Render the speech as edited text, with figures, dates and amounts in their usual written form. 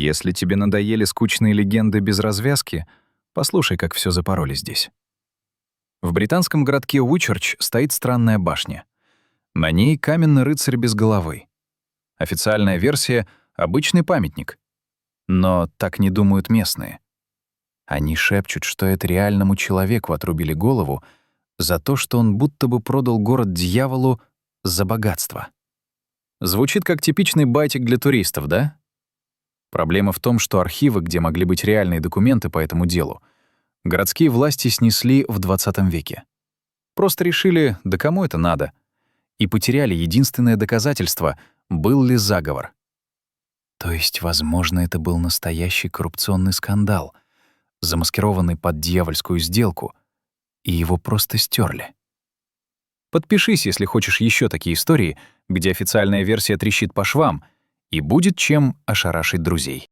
Если тебе надоели скучные легенды без развязки, послушай, как все запороли здесь. В британском городке Уичерч стоит странная башня. На ней каменный рыцарь без головы. Официальная версия — обычный памятник. Но так не думают местные. Они шепчут, что это реальному человеку отрубили голову за то, что он будто бы продал город дьяволу за богатство. Звучит как типичный байтик для туристов, да? Проблема в том, что архивы, где могли быть реальные документы по этому делу, городские власти снесли в 20 веке. Просто решили, да кому это надо? И потеряли единственное доказательство, был ли заговор. То есть, возможно, это был настоящий коррупционный скандал, замаскированный под дьявольскую сделку, и его просто стерли. Подпишись, если хочешь еще такие истории, где официальная версия трещит по швам, и будет чем ошарашить друзей.